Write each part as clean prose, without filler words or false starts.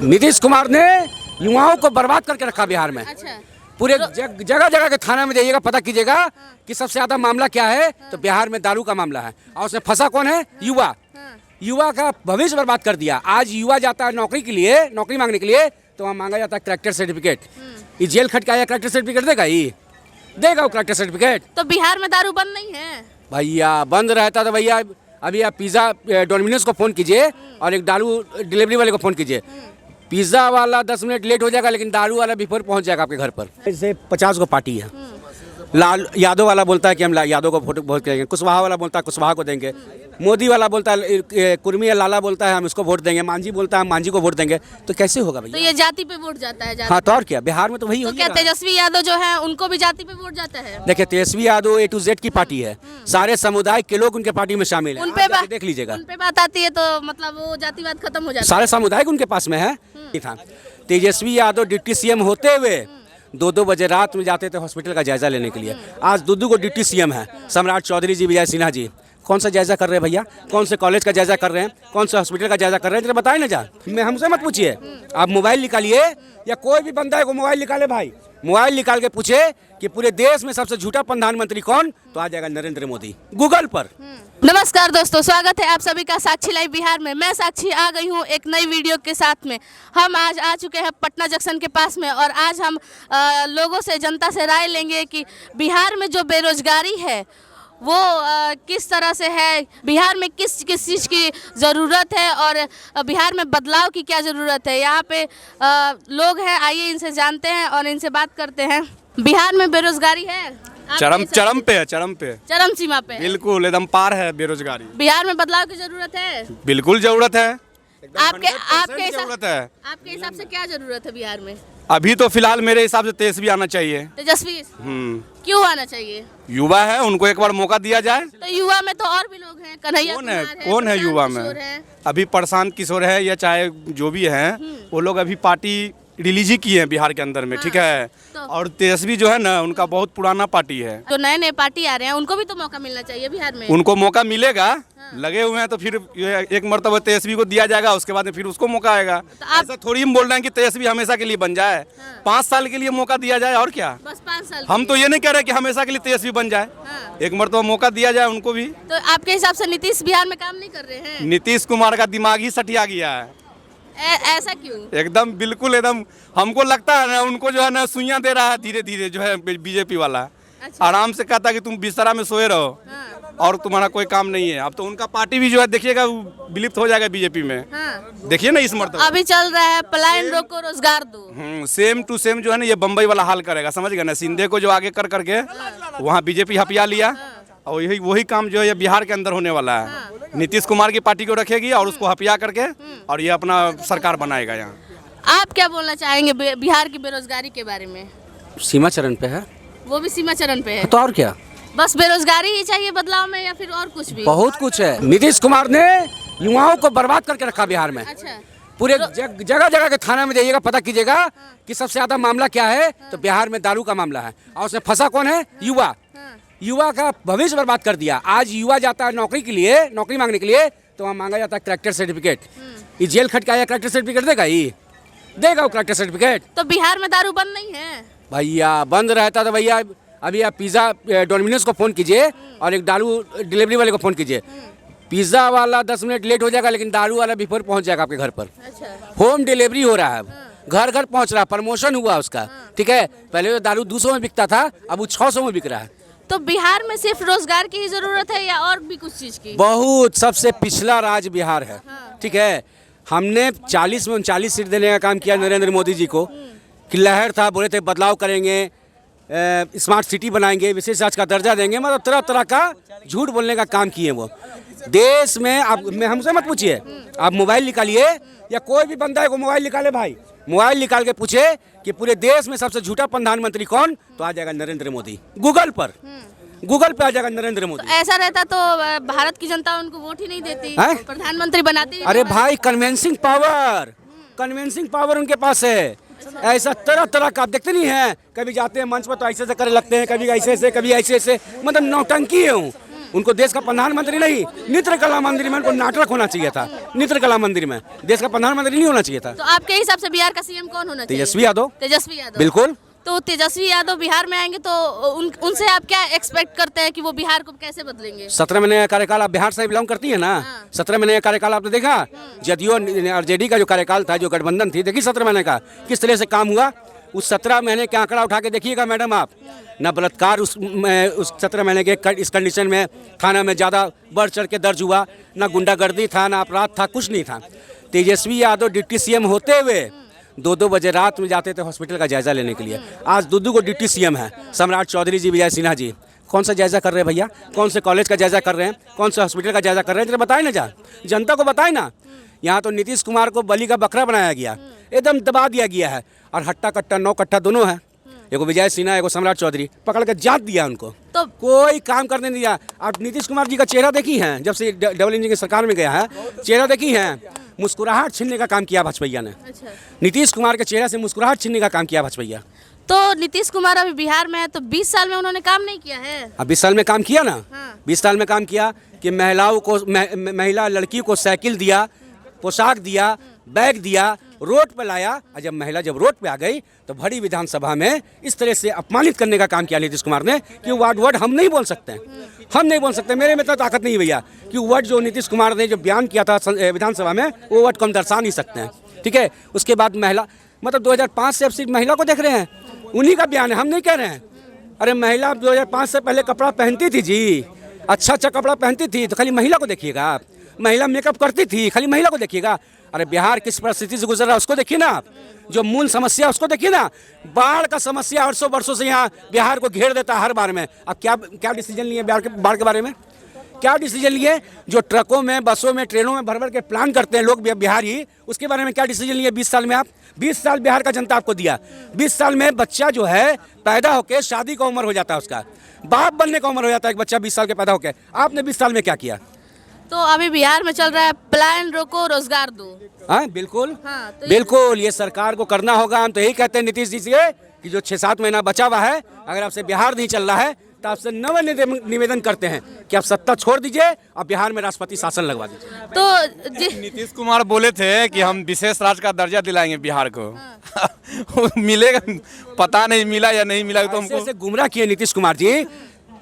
नीतीश कुमार ने युवाओं को बर्बाद करके रखा बिहार में। अच्छा। पूरे जगह जगह के थाना में जाइएगा, पता कीजिएगा कि सबसे ज्यादा मामला क्या है। तो बिहार में दारू का मामला है और उसमें फंसा कौन है? युवा। युवा का भविष्य बर्बाद कर दिया। आज युवा जाता है नौकरी के लिए, नौकरी मांगने के लिए, तो वहाँ मांगा जाता है करेक्टर सर्टिफिकेट। ये जेल खट के आया, करेक्टर सर्टिफिकेट देगा? ये देगा वो करेक्टर सर्टिफिकेट? तो बिहार में दारू बंद नहीं है भैया। बंद रहता तो भैया अभी आप पिज़्ज़ा डोमिनोज को फ़ोन कीजिए और एक दारू डिलीवरी वाले को फ़ोन कीजिए। पिज़्ज़ा वाला 10 मिनट लेट हो जाएगा, लेकिन दारू वाला बिफोर पहुंच जाएगा आपके घर पर। जैसे 50 को पार्टी है। लाल यादव वाला बोलता है कि हम यादव को वोट करेंगे, कुशवाहा वाला बोलता है कुशवाहा को देंगे, मोदी वाला बोलता है, कुर्मी लाला बोलता है हम इसको वोट देंगे, मांझी बोलता है हम मांझी को वोट देंगे। तो कैसे होगा भैया? तो ये जाति पे वोट जाता है। हाँ, तो और क्या, बिहार में तो वही तो हो क्या गया। तेजस्वी यादव जो है उनको भी जाति पे वोट जाता है? देखिए, Tejashwi Yadav A to Z की पार्टी है। सारे समुदाय के लोग उनके पार्टी में शामिल उन है। पे देख लीजिएगा, उन पे बात आती है तो मतलब वो जातिवाद खत्म हो जाता है। सारे समुदाय उनके पास में है। था तेजस्वी यादव डिप्टी सीएम होते हुए 2-2 बजे रात में जाते थे हॉस्पिटल का जायजा लेने के लिए। आज दुद्दू को डिप्टी सीएम है, सम्राट चौधरी जी, विजय सिन्हा जी। कौन सा जायजा कर रहे हैं भैया? कौन से कॉलेज का जायजा कर रहे हैं? कौन से हॉस्पिटल का जायजा कर रहे हैं? जरा बताए ना। जा मैं हमसे मत पूछिए, आप मोबाइल निकालिए या कोई भी बंदा है को मोबाइल निकाले भाई, मोबाइल निकाल के पूछे कि पूरे देश में सबसे झूठा प्रधानमंत्री कौन, तो आ जाएगा नरेंद्र मोदी गूगल पर। नमस्कार दोस्तों, स्वागत है आप सभी का साक्षी लाइव बिहार में। मैं साक्षी आ गई हूँ एक नई वीडियो के साथ में। हम आज आ चुके हैं पटना जंक्शन के पास में और आज हम लोगों से, जनता से राय लेंगे कि बिहार में जो बेरोजगारी है वो किस तरह से है, बिहार में किस किस चीज़ की ज़रूरत है और बिहार में बदलाव की क्या ज़रूरत है। यहाँ पे लोग हैं, आइए इनसे जानते हैं और इनसे बात करते हैं। बिहार में बेरोजगारी है? चरम चरम सीमा पे। बिल्कुल एकदम पार है बेरोजगारी। बिहार में बदलाव की जरूरत है? बिल्कुल जरूरत है। आपके जरूरत है। आपके हिसाब से क्या जरूरत है बिहार में? अभी तो फिलहाल मेरे हिसाब से तेजस्वी आना चाहिए। तेजस्वी क्यों आना चाहिए? युवा है, उनको एक बार मौका दिया जाए। तो युवा में तो और भी लोग हैं, कन्हैया कौन है? कुमार कौन है युवा में? है। अभी प्रशांत किशोर है या चाहे जो भी हैं, वो लोग अभी पार्टी रिलीज ही किए हैं बिहार के अंदर में। ठीक है। और तेजस्वी जो है ना, उनका बहुत पुराना पार्टी है। तो नए नए पार्टी आ रहे हैं, उनको भी तो मौका मिलना चाहिए बिहार में। उनको मौका मिलेगा, लगे हुए हैं तो फिर एक मर्तबा तेजस्वी को दिया जाएगा, उसके बाद में फिर उसको मौका आएगा। तो आप ऐसा थोड़ी हम बोल रहे हैं कि तेजस्वी हमेशा के लिए बन जाए। 5 साल के लिए मौका दिया जाए और क्या। बस 5 साल हम तो ये नहीं कह रहे कि हमेशा के लिए तेजस्वी बन जाए। एक मर्तबा मौका दिया जाए उनको भी। तो आपके हिसाब से नीतीश बिहार में काम नहीं कर रहे हैं? नीतीश कुमार का दिमाग ही सटिया गया है। ऐसा क्यों? एकदम बिल्कुल एकदम हमको लगता है ना, उनको जो है ना सुइयां दे रहा है धीरे धीरे, जो है बीजेपी वाला। अच्छा। आराम से कहता है कि तुम बिस्तरा में सोए रहो और तुम्हारा कोई काम नहीं है। अब तो उनका पार्टी भी जो है देखिएगा विलुप्त हो जाएगा बीजेपी में। देखिए ना इस मर्तबा अभी चल रहा है पलायन रोको रोजगार दो। सेम टू सेम जो है ना ये बम्बई वाला हाल करेगा, समझ गए ना। सिंधे को जो आगे कर करके वहाँ बीजेपी हपिया लिया, और यही वही काम जो है बिहार के अंदर होने वाला है। नीतीश कुमार की पार्टी को रखेगी और उसको हपिया करके और ये अपना सरकार बनाएगा यहाँ। आप क्या बोलना चाहेंगे बिहार की बेरोजगारी के बारे में? सीमा चरण पे है। वो भी सीमा चरण पे है? तो और क्या, बस बेरोजगारी ही चाहिए बदलाव में या फिर और कुछ भी? बहुत कुछ है। नीतीश कुमार ने युवाओं को बर्बाद करके रखा बिहार में। अच्छा। पूरे जगह जगह के थाना में जाइएगा, पता कीजिएगा कि सबसे ज्यादा मामला क्या है। तो बिहार में दारू का मामला है और उसमें फंसा कौन है? युवा। युवा का भविष्य बर्बाद कर दिया। आज युवा जाता है नौकरी के लिए, नौकरी मांगने के लिए, तो वहाँ मांगा जाता है करेक्टर सर्टिफिकेट। ये जेल खट के आया, करेक्टर सर्टिफिकेट देगा? ये देगा वो करेक्टर सर्टिफिकेट? तो बिहार में दारू बंद नहीं है भैया। बंद रहता तो भैया अभी आप पिज़्ज़ा डोमिनोज को फ़ोन कीजिए और एक दारू डिलीवरी वाले को फ़ोन कीजिए। पिज़्ज़ा वाला 10 मिनट लेट हो जाएगा, लेकिन दारू वाला बिफोर पहुंच जाएगा आपके घर पर। अच्छा। होम डिलीवरी हो रहा है, घर घर पहुंच रहा है, प्रमोशन हुआ उसका। ठीक है, पहले तो दारू 200 में बिकता था, अब वो 600 में बिक रहा है। तो बिहार में सिर्फ रोजगार की ही जरूरत है या और भी कुछ चीज की? बहुत, सबसे पिछला राज्य बिहार है। ठीक है, हमने 40 में 39 सीट देने का काम किया नरेंद्र मोदी जी को, कि लहर था, बोले थे बदलाव करेंगे, स्मार्ट सिटी बनाएंगे, विशेष राज्य का दर्जा देंगे, मतलब तरह तरह का झूठ बोलने का काम किए वो देश में। आप हमसे मत पूछिए, आप मोबाइल निकालिए या कोई भी बंदा है को मोबाइल निकाले भाई, मोबाइल निकाल के पूछे कि पूरे देश में सबसे झूठा प्रधानमंत्री कौन, तो आ जाएगा नरेंद्र मोदी गूगल पर। गूगल पे आ जाएगा नरेंद्र मोदी। तो ऐसा रहता तो भारत की जनता उनको वोट ही नहीं देती, प्रधानमंत्री बनाती। अरे भाई, कन्वेंसिंग पावर उनके पास है। ऐसा तरह तरह का आप देखते नहीं है, कभी जाते हैं मंच पर तो ऐसे से करे लगते हैं, कभी ऐसे से, कभी ऐसे से, मतलब नौटंकी है उनको देश का प्रधानमंत्री नहीं, नृत्य कला मंदिर में उनको नाटक होना चाहिए था। नृत्य कला मंदिर में देश का प्रधानमंत्री नहीं होना चाहिए था। तो आपके हिसाब से बिहार का सीएम कौन होना चाहिए? तेजस्वी यादव। तेजस्वी यादव, बिल्कुल। तो तेजस्वी यादव बिहार में आएंगे तो उनसे आप क्या एक्सपेक्ट करते हैं कि वो बिहार को कैसे बदलेंगे? 17 महीने का कार्यकाल, आप बिहार से बिलोंग करती है ना? 17 महीने का कार्यकाल आपने देखा? जदयू और जेडी का जो कार्यकाल था, जो गठबंधन थी, देखिए 17 महीने का किस तरह से काम हुआ। उस 17 महीने के आंकड़ा उठा के देखिएगा मैडम आप। न बलात्कार उस 17 महीने के इस कंडीशन में थाना में ज़्यादा बढ़ चढ़ के दर्ज हुआ, ना गुंडागर्दी था, ना अपराध था, कुछ नहीं था। तेजस्वी यादव डिप्टी सीएम होते हुए 2-2 बजे रात में जाते थे हॉस्पिटल का जायजा लेने के लिए। आज दूधू को डिप्टी सीएम है, सम्राट चौधरी जी, विजय सिन्हा जी। कौन सा जायजा कर रहे हैं भैया? कौन से कॉलेज का जायजा कर रहे हैं? कौन से हॉस्पिटल का जायजा कर रहे हैं? जरा बताए ना, जनता को बताए ना। यहाँ तो नीतीश कुमार को बलि का बकरा बनाया गया, एकदम दबा दिया गया है। और हट्टा कट्टा 9 कट्टा दोनों है, एगो विजय सिन्हा, एगो सम्राट चौधरी, पकड़ के जात दिया उनको। तो कोई काम करने नहीं दिया। आप नीतीश कुमार जी का चेहरा देखी है, जब से डबल इंजन की सरकार में गया है, चेहरा देखी है? मुस्कुराहट छीनने का काम किया भाजपा ने। अच्छा। नीतीश कुमार के चेहरे से मुस्कुराहट छीनने का काम किया भाजपा। तो नीतीश कुमार अभी बिहार में है, तो 20 साल में उन्होंने काम नहीं किया है? अब 20 साल में काम किया ना। हाँ। 20 साल में काम किया कि महिलाओं को, महिला लड़की को साइकिल दिया, पोशाक दिया, बैग दिया, रोड पे लाया। और जब महिला रोड पे आ गई तो भरी विधानसभा में इस तरह से अपमानित करने का काम किया नीतीश कुमार ने कि वर्ड हम नहीं बोल सकते हैं, हम नहीं बोल सकते। मेरे में तो ताकत नहीं भैया कि वर्ड जो नीतीश कुमार ने जो बयान किया था विधानसभा में, वो वर्ड को हम दर्शा नहीं सकते हैं, ठीक है। उसके बाद महिला, मतलब 2005 से अब सिर्फ महिला को देख रहे हैं, उन्हीं का बयान है, हम नहीं कह रहे हैं। अरे महिला 2005 से पहले कपड़ा पहनती थी जी, अच्छा कपड़ा पहनती थी, तो खाली महिला को देखिएगा आप। महिला मेकअप करती थी, खाली महिला को देखिएगा। अरे बिहार किस परिस्थिति से गुजर रहा है उसको देखिए ना आप, जो मूल समस्या उसको देखिए ना। बाढ़ का समस्या वर्षों से यहाँ बिहार को घेर देता है हर बार में। अब क्या डिसीजन लिए बाढ़ के बारे में? क्या डिसीजन लिए? जो ट्रकों में, बसों में, ट्रेनों में भर के प्लान करते हैं लोग बिहारी, उसके बारे में क्या डिसीजन लिए 20 साल में आप? 20 साल बिहार का जनता आपको दिया। 20 साल में बच्चा जो है पैदा होकर शादी का उम्र हो जाता है, उसका बाप बनने का उम्र हो जाता है एक बच्चा 20 साल के पैदा होकर। आपने 20 साल में क्या किया? तो अभी बिहार में चल रहा है प्लान रोको रोजगार दो। हाँ बिल्कुल, हाँ, तो बिल्कुल ये सरकार को करना होगा। हम तो यही कहते हैं नीतीश जी से कि जो 6-7 महीना बचा हुआ है, अगर आपसे बिहार नहीं चल रहा है तो आपसे निवेदन करते हैं कि आप सत्ता छोड़ दीजिए और बिहार में राष्ट्रपति शासन लगवा दीजिए। तो नीतीश कुमार बोले थे कि हम विशेष राज्य का दर्जा दिलाएंगे बिहार को। हाँ। मिलेगा, पता नहीं मिला या नहीं मिला। तो हमको गुमराह किए नीतीश कुमार जी।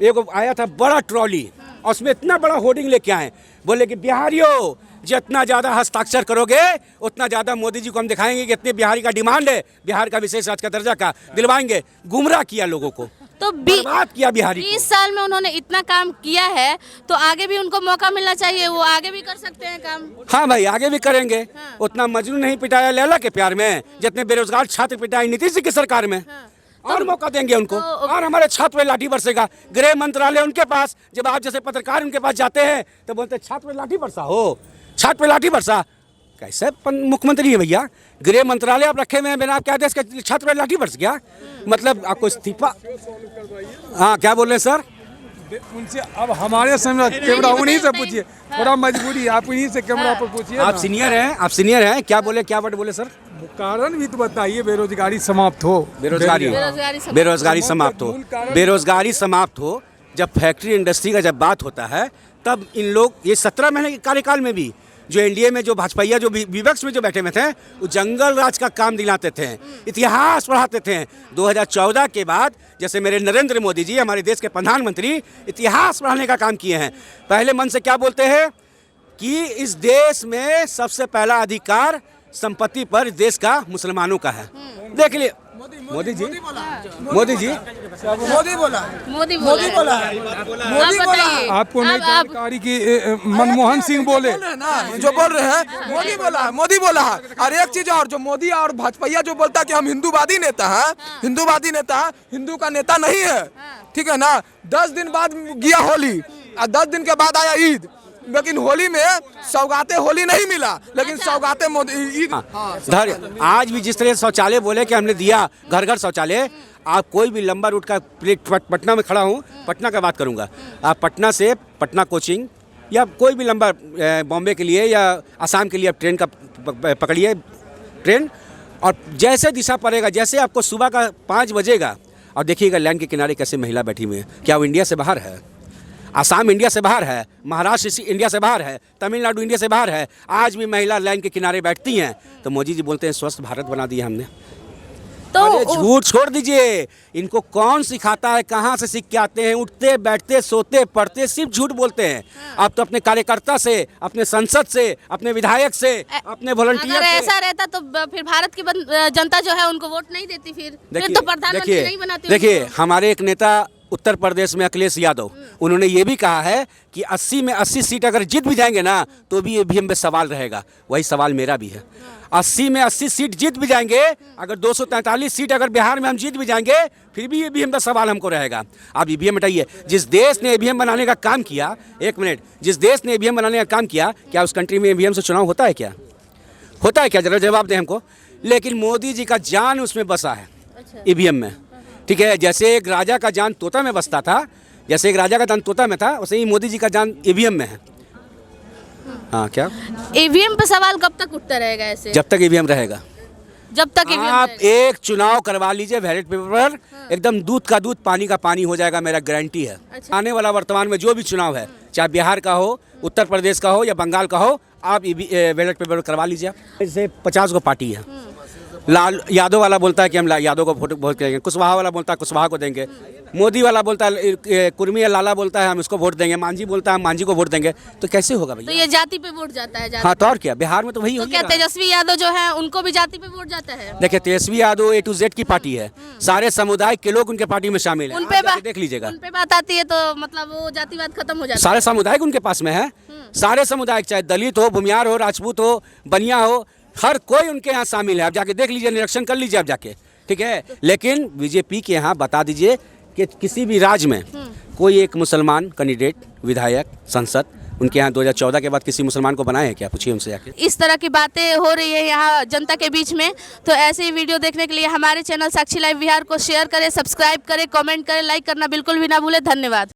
एक आया था बड़ा ट्रॉली और उसमें इतना बड़ा होर्डिंग लेके आए, बोले कि बिहारियों जितना ज़्यादा हस्ताक्षर करोगे उतना ज़्यादा मोदी जी को हम दिखाएंगे कि इतने बिहारी का डिमांड है, बिहार का विशेष राज्य का दर्जा का दिलवाएंगे। गुमराह किया लोगों को, तो बर्बाद किया बिहारी को। 20 साल में उन्होंने इतना काम किया है तो आगे भी उनको मौका मिलना चाहिए, वो आगे भी कर सकते हैं काम। हाँ भाई, आगे भी करेंगे। हाँ। उतना मजनू नहीं पिटाया लैला के प्यार में जितने बेरोजगार छात्र पिटाए नीतीश जी की सरकार में। हाँ। और मौका देंगे उनको, और हमारे छात्र पे लाठी बरसेगा। गृह मंत्रालय उनके पास, जब आप जैसे पत्रकार उनके पास जाते हैं तो बोलते छात्र पे लाठी बरसा हो, छात्र पे लाठी बरसा। कैसे मुख्यमंत्री है भैया? गृह मंत्रालय आप रखे हुए हैं बिना आपके आदेश के, छात्र पे लाठी बरस गया, मतलब आपको इस्तीफा। हाँ क्या बोल रहे हैं सर? उनसे अब हमारे सामने कैमरा उन्हीं से पूछिए, थोड़ा मजबूरी आप उन्हीं से कैमरा पर पूछिए। आप सीनियर हैं, आप सीनियर हैं, क्या बोले, क्या वर्ड बोले सर? कारण भी तो बताइए। बेरोजगारी समाप्त हो, बेरोजगारी समाप्त हो, बेरोजगारी समाप्त हो। जब फैक्ट्री इंडस्ट्री का जब बात होता है तब इन लोग ये 17 महीने के कार्यकाल में भी जो एनडीए में जो भाजपा जो विपक्ष में जो बैठे हुए थे, वो जंगल राज का काम दिलाते थे, इतिहास पढ़ाते थे। 2014 के बाद जैसे मेरे नरेंद्र मोदी जी हमारे देश के प्रधानमंत्री इतिहास पढ़ाने का काम किए हैं। पहले मन से क्या बोलते हैं कि इस देश में सबसे पहला अधिकार संपत्ति पर देश का मुसलमानों का है। देख लिए मोदी जी, मोदी जी, मोदी बोला, मोदी बोला, मोदी बोला। आपको नहीं जानकारी की मनमोहन सिंह बोले ना, जो बोल रहे हैं मोदी बोला, मोदी बोला। और एक चीज और, जो मोदी और भाजपा जो बोलता है कि हम हिंदूवादी नेता हैं, हिंदूवादी नेता, हिंदू का नेता नहीं है, ठीक है ना। 10 दिन बाद गया होली और 10 दिन के बाद आया ईद, लेकिन होली में सौगाते होली नहीं मिला, लेकिन सौगाते ईद। आज भी जिस तरह शौचालय बोले कि हमने दिया घर घर शौचालय, आप कोई भी लंबा रूट का, पटना में खड़ा हूँ, पटना का बात करूँगा, आप पटना से पटना कोचिंग या कोई भी लंबा बॉम्बे के लिए या असम के लिए आप ट्रेन का पकड़िए ट्रेन, और जैसे दिशा पड़ेगा, जैसे आपको सुबह का 5 बजेगा और देखिएगा लाइन के किनारे कैसे महिला बैठी हुई है। क्या वो इंडिया से बाहर है? आसाम इंडिया से बाहर है, महाराष्ट्र इंडिया से बाहर है, तमिलनाडु इंडिया से बाहर है, आज भी महिला लाइन के किनारे बैठती हैं। तो मोदी जी बोलते हैं स्वस्थ भारत बना दिया हमने। तो अरे झूठ छोड़ दीजिए, इनको कौन सिखाता है, कहाँ से सीख के आते हैं? उठते बैठते सोते पढ़ते सिर्फ झूठ बोलते हैं। अब तो अपने कार्यकर्ता से, अपने संसद से, अपने विधायक से, अपने अगर वॉलंटियर से। ऐसा रहता तो फिर भारत की जनता जो है उनको वोट नहीं देती, फिर तो प्रधानमंत्री नहीं बनाती। देखिए हमारे एक नेता उत्तर प्रदेश में अखिलेश यादव, उन्होंने ये भी कहा है कि 80 में 80 सीट अगर जीत भी जाएंगे ना तो भी ईवीएम में सवाल रहेगा। वही सवाल मेरा भी है। 80 में 80 सीट जीत भी जाएंगे, अगर 243 सीट अगर बिहार में हम जीत भी जाएंगे फिर भी ईवीएम का सवाल हमको रहेगा। आप ईवीएम हटाइए, जिस देश ने ईवीएम बनाने का काम किया, एक मिनट, जिस देश ने ईवीएम बनाने का काम किया, क्या उस कंट्री में ईवीएम से चुनाव होता है क्या? होता है क्या? जरा जवाब दें हमको। लेकिन मोदी जी का जान उसमें बसा है, ईवीएम में। ठीक है, जैसे एक राजा का जान तोता में बसता था, जैसे एक राजा का जान तोता में था, वैसे ही मोदी जी का जान ईवीएम में है। हाँ, क्या ईवीएम पे सवाल कब तक उठता रहेगा ऐसे? जब तक ईवीएम रहेगा। जब तक ईवीएम आप एक चुनाव करवा लीजिए बैलेट पेपर पर, एकदम दूध का दूध पानी का पानी हो जाएगा, मेरा गारंटी है। अच्छा। आने वाला वर्तमान में जो भी चुनाव है, चाहे बिहार का हो, उत्तर प्रदेश का हो या बंगाल का हो, आप बैलेट पेपर करवा लीजिए। जैसे 50 को पार्टी है, लाल यादव वाला बोलता है कि हम यादव को वोट करेंगे, कुशवाहा वाला बोलता है कुशवाहा को देंगे, मोदी वाला बोलता है, कुर्मी या लाला बोलता है हम इसको वोट देंगे, मांझी बोलता है हम मांझी को वोट देंगे। तो कैसे होगा तो भैया? ये जाति पे वोट जाता है? हाँ, तो और क्या, बिहार में तो वही तो हो क्या गया। तेजस्वी यादव जो है उनको भी जाति पे वोट जाता है? देखिए Tejashwi Yadav A to Z की पार्टी है, सारे समुदाय के लोग उनके पार्टी में शामिल हैं। उन पे आप जाके देख लीजिएगा, उन पे बात आती है तो मतलब वो जातिवाद खत्म हो जाता है। सारे समुदाय उनके पास में है, सारे समुदाय, चाहे दलित हो, भूमियार हो, राजपूत हो, बनिया हो, हर कोई उनके यहाँ शामिल है। आप जाके देख लीजिए, निरीक्षण कर लीजिए आप जाके। ठीक है, लेकिन बीजेपी के यहाँ बता दीजिए कि किसी भी राज्य में कोई एक मुसलमान कैंडिडेट, विधायक, संसद, उनके यहाँ 2014 के बाद किसी मुसलमान को बनाए हैं क्या? पूछिए उनसे जाके। इस तरह की बातें हो रही है यहाँ जनता के बीच में। तो ऐसे ही वीडियो देखने के लिए हमारे चैनल साक्षी लाइव बिहार को शेयर करें, सब्सक्राइब करें, कमेंट करें, लाइक करना बिल्कुल भी ना भूलें। धन्यवाद।